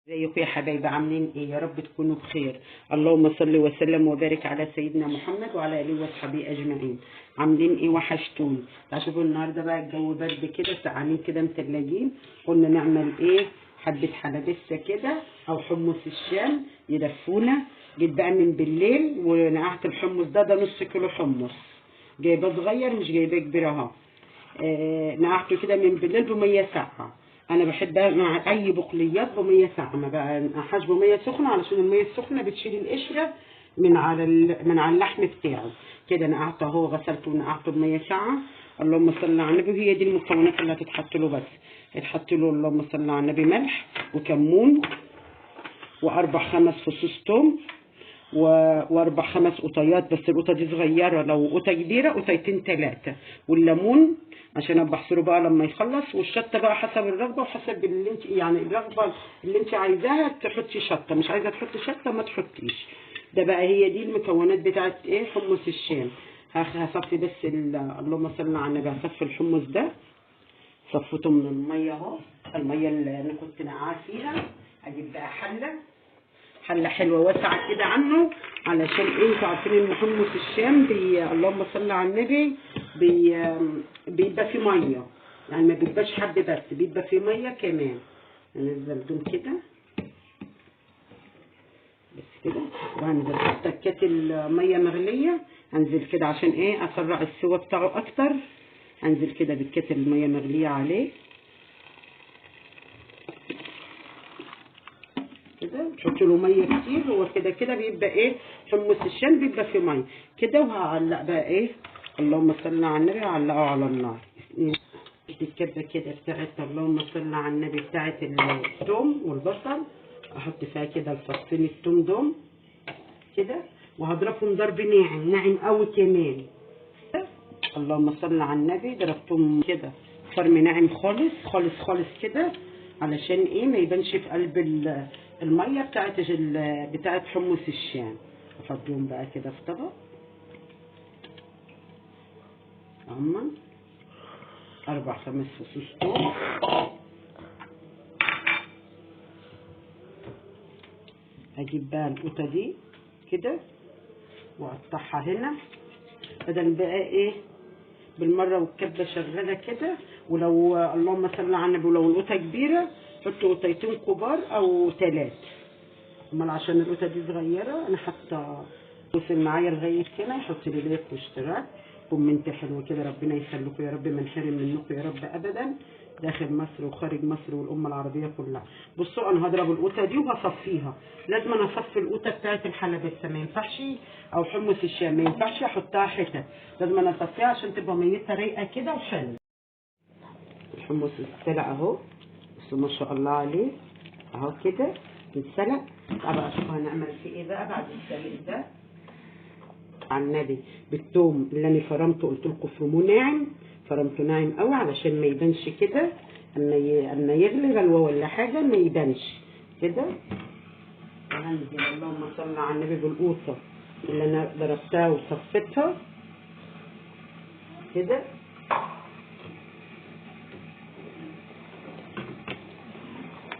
ازيكم يا حبايبي؟ عاملين ايه؟ يا رب تكونوا بخير. اللهم صل وسلم وبارك على سيدنا محمد وعلى اله واصحابه اجمعين. عاملين ايه؟ وحشتوني. شوفوا النهارده بقى الجو برد كده، سقعانين كده متلجين. قلنا نعمل ايه؟ حبه حلبسه كده او حمص الشام يدفونا. جيت بقى من بالليل ونقعت الحمص ده نص كيلو حمص، جايباه صغير مش جايباه كبير اهو. نقعته كده من بالليل بميه ساقعه. انا بحب مع اي بقوليات بميه ساقعه، ما بقى نقعهاش بميه سخنه علشان الميه السخنه بتشيل القشره من على اللحم بتاعه. كده نقعته اهو، غسلته ونقعته بميه ساقعه. اللهم صل على النبي. هي دي المكونات اللي هتتحط له بس. هتحط له اللهم صل على النبي ملح وكمون واربع خمس فصوص توم واربع خمس قطيات، بس القطه دي صغيره، لو قطه كبيره قطيتين ثلاثه. والليمون عشان ابقى احصره بقى لما يخلص. والشطه بقى حسب الرغبه وحسب اللي انت يعني الرغبه اللي انت عايزاها تحطي شطه، مش عايزه تحطي شطه ما تحطيش. ده بقى هي دي المكونات بتاعت ايه؟ حمص الشام. هصفي بس اللهم صل على النبي. هصفي الحمص ده، صفته من الميه اهو، الميه اللي انا كنت نقعاه فيها. اجيب بقى حله حلوه واسعه كده عنه، علشان ايه؟ انتوا عارفين ان حمص الشام اللهم صل على النبي بيبقى فيه ميه، يعني ما بيبقاش حب بس، بيبقى فيه ميه كمان. هننزل دول كده بس كده، وهنزل بتكات الميه مغليه. هنزل كده عشان ايه؟ اسرع السوا بتاعه اكتر. هنزل كده بتكات الميه مغليه عليه كده. تحط له ميه كتير، هو كده كده بيبقى ايه؟ حمص الشام بيبقى فيه ميه كده. وهعلق بقى ايه؟ اللهم صل على النبي. هعلقه على النار. الكبه كده بتاعت اللهم صل على النبي بتاعت الثوم والبصل. احط فيها كده الفصين الثوم دوم كده، وهضربهم ضرب ناعم ناعم قوي كمان. اللهم صل على النبي. ضربتهم كده فرم ناعم خالص خالص خالص كده، علشان ايه؟ ما يبانش في قلب الميه بتاعت حمص الشام. افضيهم بقى كده في طبق. هما اربع خمس فصوص ثوم. هجيب بقى القوطه دي كده واقطعها هنا، بدل بقى ايه؟ بالمره والكبه شغاله كده. ولو اللهم صل على النبي، ولو القوطه كبيره حطوا قطيتين كبار او ثلاث. امال عشان القوطه دي صغيره انا حاطه. وصل معايا لغايه هنا، يحط لي لايك واشتراك كومنت حلو كده. ربنا يخليكم يا رب، ما نحرم منكم يا رب ابدا، داخل مصر وخارج مصر والامه العربيه كلها. بصوا انا هضرب القوطه دي وهصفيها. لازم انا اصفي القوطه بتاعت الحلبسه، ما ينفعش او حمص الشام ما ينفعش احطها حتت، لازم انا اصفيها عشان تبقى ميتها رايقه كده وحلوه. الحمص اتسلق اهو، بصوا ما شاء الله عليه اهو كده اتسلق. تعالوا بقى اشوف هنعمل فيه ايه بقى بعد السلق ده. على النبي بالثوم اللي انا فرمته، قلت لكم افرموه ناعم، فرمته ناعم قوي علشان ما يبانش كده. اما يغلي غلوه ولا حاجه ما يبانش كده. هنزل اللهم صل على النبي بالقوطه اللي انا ضربتها وصفيتها كده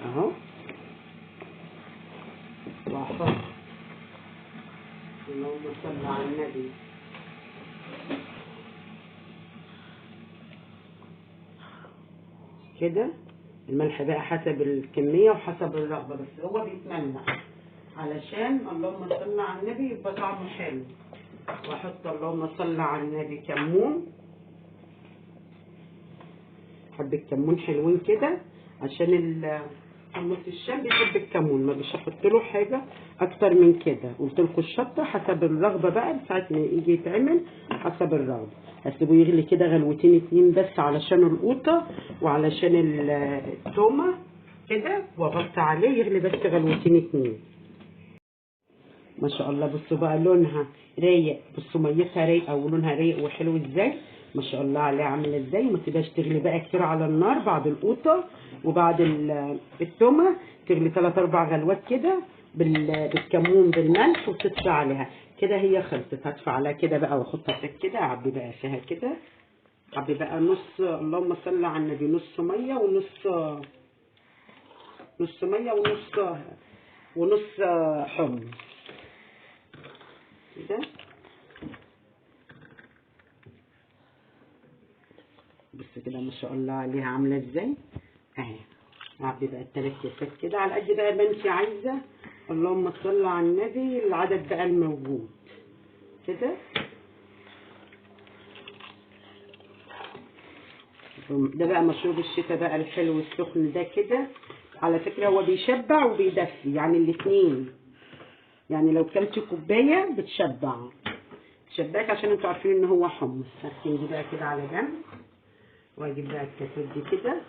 اهو. واحط اللهم صل على النبي كده. الملح بقى حسب الكمية وحسب الرغبة، بس هو بيتملح علشان اللهم صل على النبي يبقى طعمه حلو. واحط اللهم صل على النبي كمون، حبة كمون حلوين كده، عشان حمص الشام بيحب الكمون، ما مش هحط له حاجة اكتر من كده. قلت لكم الشطة حسب الرغبة بقى، ساعة ما يجي يتعمل حسب الرغبة. هسيبه يغلي كده غلوتين اتنين بس علشان القوطة وعلشان التومة كده، واغطي عليه يغلي بس غلوتين اتنين. ما شاء الله. بصوا بقى لونها رايق، بصوا ميتها رايقه ولونها رايق وحلو ازاي، ما شاء الله عليها عامله ازاي. وما تبقاش تغلي بقى كتير على النار بعد القوطه وبعد التومه. تغلي 3 4 غلوات كده بالكمون بالملح وتطفي عليها كده. هي خلصت. هطفي عليها كده بقى واحطها كده. اعبي بقى فيها كده، اعبي بقى نص اللهم صل على النبي، نص ميه ونص نص ميه ونص حمص كده. بص كده ما شاء الله عليها عامله ازاي اهي. اعبي بقى الثلاث كيسات كده على قد بقى ما انت عايزه. اللهم صل على النبي. العدد بقى الموجود كده. ده بقى مشروب الشتاء بقى الحلو السخن ده كده. على فكره هو بيشبع وبيدفي يعني الاثنين. يعني لو كلت كوبايه تشبعك عشان انتوا عارفين ان هو حمص. هركن دي بقى كده على جنب واجيب بقى الكاسات دي كده.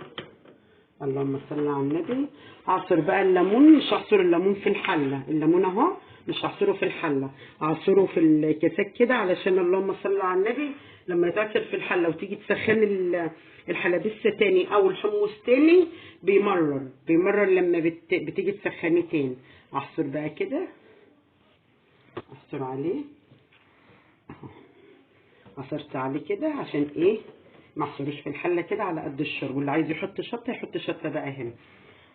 اللهم صل على النبي. اعصر بقى الليمون. مش هعصر الليمون في الحله. الليمون اهو مش هعصره في الحله. اعصره في الكاسات كده علشان اللهم صل على النبي لما يتعصر في الحله وتيجي تسخن الحلبسه تاني او الحمص تاني بيمرر لما بتيجي تسخنيه تاني. اعصر بقى كده. اعصر عليه اهو. عصرت عليه كده عشان ايه ما احصروش في الحله كده على قد الشرب. واللي عايز يحط شطه يحط شطه بقى هنا.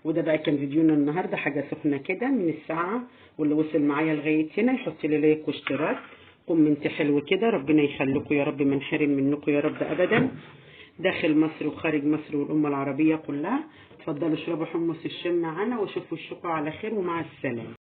وده بقى كان فيديونا النهارده حاجه سخنه كده من الساعه. واللي وصل معايا لغايه هنا يحط لي لايك واشتراك. كومنت حلو كده. ربنا يخليكم يا رب ما نحرم منكم يا رب ابدا. داخل مصر وخارج مصر والامه العربيه كلها. اتفضلوا اشربوا حمص الشام معانا وشوفوا الشكوى على خير ومع السلامه.